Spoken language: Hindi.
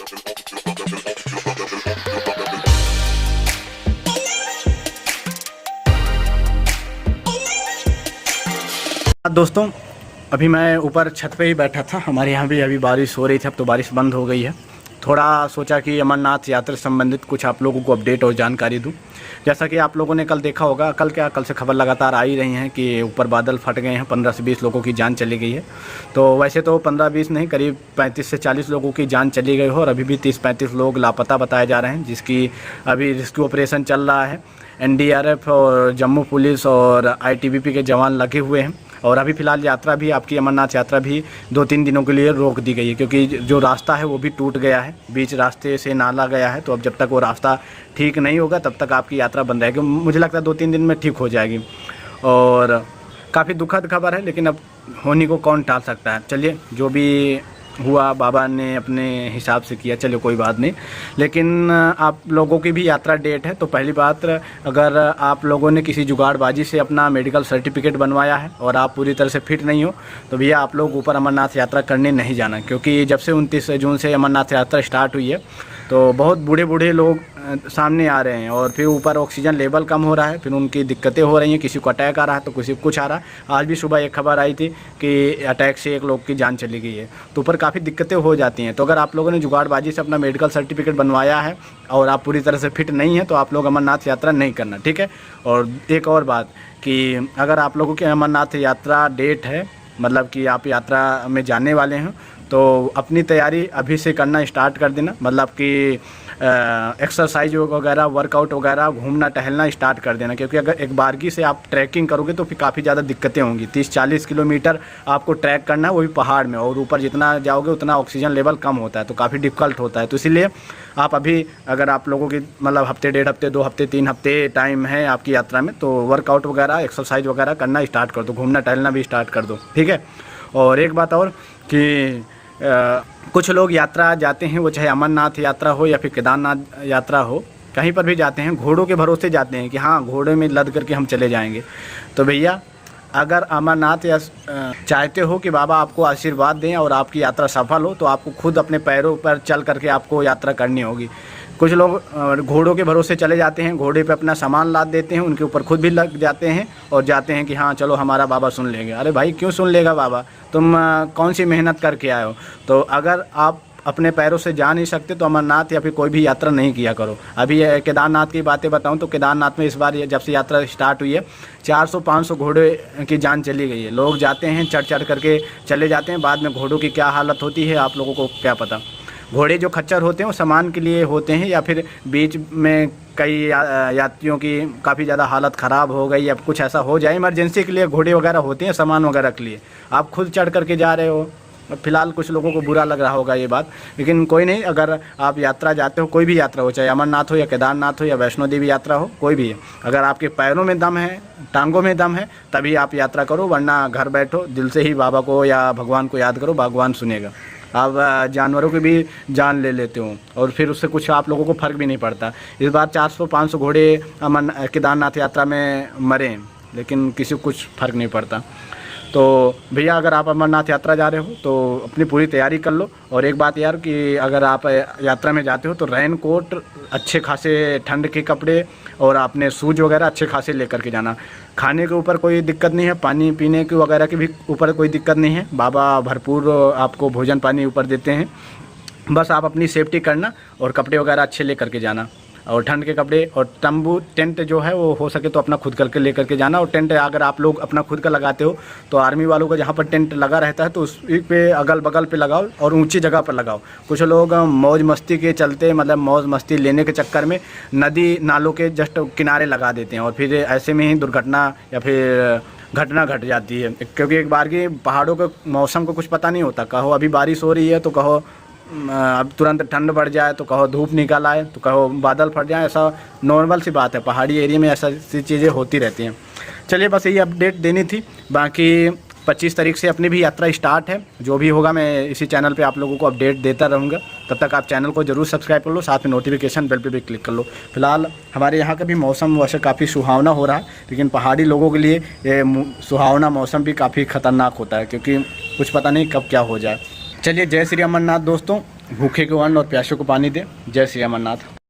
दोस्तों, अभी मैं ऊपर छत पे ही बैठा था। हमारे यहाँ भी अभी बारिश हो रही थी, अब तो बारिश बंद हो गई है। थोड़ा सोचा कि अमरनाथ यात्रा से संबंधित कुछ आप लोगों को अपडेट और जानकारी दूं। जैसा कि आप लोगों ने कल देखा होगा, कल से खबर लगातार आ ही रही हैं कि ऊपर बादल फट गए हैं, 15 से 20 लोगों की जान चली गई है। तो वैसे तो 15-20 नहीं, करीब 35 से 40 लोगों की जान चली गई हो और अभी भी 30-35 लोग लापता बताए जा रहे हैं, जिसकी अभी रेस्क्यू ऑपरेशन चल रहा है। NDRF और जम्मू पुलिस और ITBP के जवान लगे हुए हैं। और अभी फ़िलहाल यात्रा भी, आपकी अमरनाथ यात्रा भी 2-3 दिनों के लिए रोक दी गई है, क्योंकि जो रास्ता है वो भी टूट गया है, बीच रास्ते से नाला गया है। तो अब जब तक वो रास्ता ठीक नहीं होगा तब तक आपकी यात्रा बंद रहेगी। मुझे लगता है 2-3 दिन में ठीक हो जाएगी। और काफ़ी दुखद खबर है, लेकिन अब होने को कौन टाल सकता है। चलिए, जो भी हुआ बाबा ने अपने हिसाब से किया, चलो कोई बात नहीं। लेकिन आप लोगों की भी यात्रा डेट है। तो पहली बात, अगर आप लोगों ने किसी जुगाड़बाजी से अपना मेडिकल सर्टिफिकेट बनवाया है और आप पूरी तरह से फिट नहीं हो, तो भैया आप लोग ऊपर अमरनाथ यात्रा करने नहीं जाना। क्योंकि जब से 29 जून से अमरनाथ यात्रा स्टार्ट हुई है, तो बहुत बूढ़े लोग सामने आ रहे हैं और फिर ऊपर ऑक्सीजन लेवल कम हो रहा है, फिर उनकी दिक्कतें हो रही हैं। किसी को अटैक आ रहा है तो किसी को कुछ आ रहा है। आज भी सुबह एक खबर आई थी कि अटैक से एक लोग की जान चली गई है। तो ऊपर काफ़ी दिक्कतें हो जाती हैं। तो अगर आप लोगों ने जुगाड़बाजी से अपना मेडिकल सर्टिफिकेट बनवाया है और आप पूरी तरह से फिट नहीं हैं, तो आप लोग अमरनाथ यात्रा नहीं करना, ठीक है। और एक और बात कि अगर आप लोगों की अमरनाथ यात्रा डेट है, मतलब कि आप यात्रा में जाने वाले हैं, तो अपनी तैयारी अभी से करना स्टार्ट कर देना। मतलब कि एक्सरसाइज वगैरह, वर्कआउट वगैरह, घूमना टहलना स्टार्ट कर देना। क्योंकि अगर एक बारगी से आप ट्रैकिंग करोगे तो फिर काफ़ी ज़्यादा दिक्कतें होंगी। 30-40 किलोमीटर आपको ट्रैक करना है, वो भी पहाड़ में, और ऊपर जितना जाओगे उतना ऑक्सीजन लेवल कम होता है, तो काफ़ी डिफ़िकल्ट होता है। तो इसीलिए आप अभी, अगर आप लोगों की मतलब हफ्ते, 1.5 हफ्ते, 2 हफ्ते, 3 हफ्ते टाइम है आपकी यात्रा में, तो वर्कआउट वगैरह, एक्सरसाइज वगैरह करना स्टार्ट कर दो, घूमना टहलना भी स्टार्ट कर दो, ठीक है। और एक बात और कि कुछ लोग यात्रा जाते हैं, वो चाहे अमरनाथ यात्रा हो या फिर केदारनाथ यात्रा हो, कहीं पर भी जाते हैं, घोड़ों के भरोसे जाते हैं कि हाँ, घोड़े में लद करके हम चले जाएंगे। तो भैया, अगर अमरनाथ या चाहते हो कि बाबा आपको आशीर्वाद दें और आपकी यात्रा सफल हो, तो आपको खुद अपने पैरों पर चल करके आपको यात्रा करनी होगी। कुछ लोग घोड़ों के भरोसे चले जाते हैं, घोड़े पे अपना सामान लाद देते हैं, उनके ऊपर खुद भी लग जाते हैं और जाते हैं कि हाँ चलो हमारा बाबा सुन लेंगे। अरे भाई, क्यों सुन लेगा बाबा? तुम कौन सी मेहनत करके आए हो? तो अगर आप अपने पैरों से जा नहीं सकते तो अमरनाथ या फिर कोई भी यात्रा नहीं किया करो। अभी केदारनाथ की बातें बताऊं तो केदारनाथ में इस बार जब से यात्रा स्टार्ट हुई है, 400-500 घोड़े की जान चली गई है। लोग जाते हैं, चढ़ करके चले जाते हैं, बाद में घोड़ों की क्या हालत होती है आप लोगों को क्या पता। घोड़े जो खच्चर होते हैं वो सामान के लिए होते हैं, या फिर बीच में कई यात्रियों की काफ़ी ज़्यादा हालत ख़राब हो गई या कुछ ऐसा हो जाए, इमरजेंसी के लिए घोड़े वगैरह होते हैं, सामान वगैरह के लिए। आप खुद चढ़ करके जा रहे हो। फ़िलहाल कुछ लोगों को बुरा लग रहा होगा ये बात, लेकिन कोई नहीं। अगर आप यात्रा जाते हो, कोई भी यात्रा हो, चाहे अमरनाथ हो या केदारनाथ हो या वैष्णो देवी यात्रा हो, कोई भी है, अगर आपके पैरों में दम है, टांगों में दम है, तभी आप यात्रा करो, वरना घर बैठो, दिल से ही बाबा को या भगवान को याद करो, भगवान सुनेगा। आप जानवरों की भी जान ले लेते हो और फिर उससे कुछ आप लोगों को फ़र्क भी नहीं पड़ता। इस बार 400-500 घोड़े केदारनाथ यात्रा में मरे, लेकिन किसी को कुछ फ़र्क नहीं पड़ता। तो भैया, अगर आप अमरनाथ यात्रा जा रहे हो तो अपनी पूरी तैयारी कर लो। और एक बात यार, कि अगर आप यात्रा में जाते हो तो रेन कोट, अच्छे खासे ठंड के कपड़े और आपने शूज वगैरह अच्छे खासे लेकर के जाना। खाने के ऊपर कोई दिक्कत नहीं है, पानी पीने के वगैरह के भी ऊपर कोई दिक्कत नहीं है, बाबा भरपूर आपको भोजन पानी ऊपर देते हैं। बस आप अपनी सेफ्टी करना और कपड़े वगैरह अच्छे लेकर के जाना, और ठंड के कपड़े और तंबू, टेंट जो है वो हो सके तो अपना खुद करके लेकर के जाना। और टेंट अगर आप लोग अपना खुद का लगाते हो तो आर्मी वालों का जहाँ पर टेंट लगा रहता है तो उस पे अगल बगल पे लगाओ और ऊंची जगह पर लगाओ। कुछ लोग मौज मस्ती के चलते, मतलब मौज मस्ती लेने के चक्कर में नदी नालों के जस्ट किनारे लगा देते हैं और फिर ऐसे में ही दुर्घटना या फिर घटना घट जाती है। क्योंकि एक बार की पहाड़ों के मौसम को कुछ पता नहीं होता, कहो अभी बारिश हो रही है तो कहो अब तुरंत ठंड बढ़ जाए, तो कहो धूप निकल आए, तो कहो बादल फट जाए। ऐसा नॉर्मल सी बात है, पहाड़ी एरिया में ऐसा सी चीज़ें होती रहती हैं। चलिए, बस यही अपडेट देनी थी। बाकी 25 तारीख से अपनी भी यात्रा स्टार्ट है। जो भी होगा मैं इसी चैनल पे आप लोगों को अपडेट देता रहूँगा। तब तक आप चैनल को ज़रूर सब्सक्राइब कर लो, साथ में नोटिफिकेशन बेल पे भी क्लिक कर लो। फिलहाल हमारे यहाँ का भी मौसम वैसे काफ़ी सुहावना हो रहा है, लेकिन पहाड़ी लोगों के लिए ये सुहावना मौसम भी काफ़ी ख़तरनाक होता है, क्योंकि कुछ पता नहीं कब क्या हो जाए। चलिए, जय श्री अमरनाथ दोस्तों। भूखे को अन्न और प्यासों को पानी दे। जय श्री अमरनाथ।